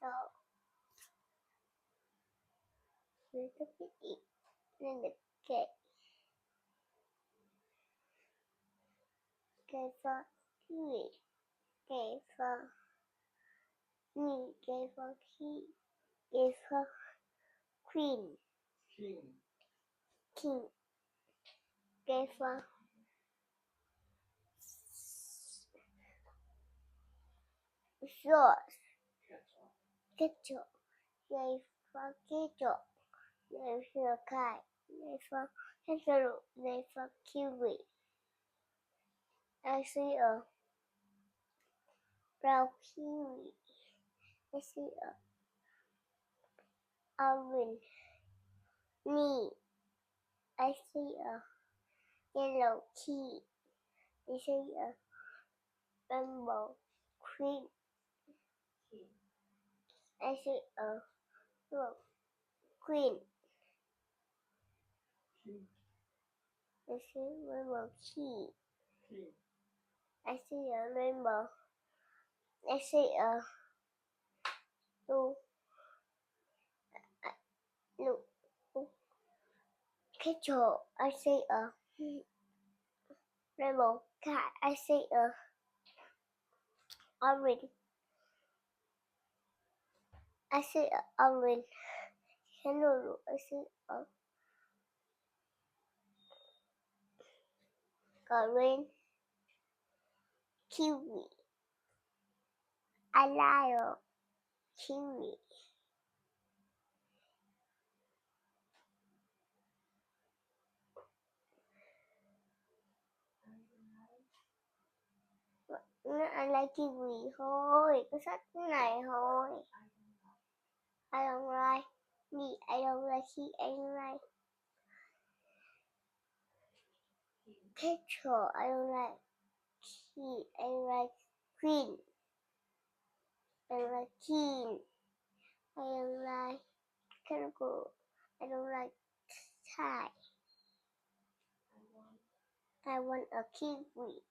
sợ người ta biết ít nên được kệ kệ for kiwi kệ for me kệ for kệ for queen king kệ for sauce ketchup kệ for ketchup kệ for kite kệ for cantaloupe kệ for kiwi. I see a brown kiwi. I see a orange knee. I see a yellow key. I see a rainbow queen. I see a blue queen. I see rainbow key. I see a rainbow. I see a blue ketchup. I see a rainbow cat. I see a orange. I see a orange kangaroo. I see a green kiwi. I like a kiwi. I like kiwi thôi, có sách cái này thôi. I don't like me. I don't like he. I don't like ketchup. I don't like he. I don't like queen. I don't like king. I don't like kangaroo. I don't like Thai. I want a kiwi.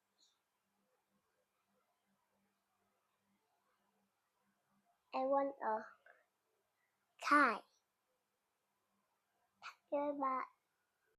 I want a Thai. Goodbye.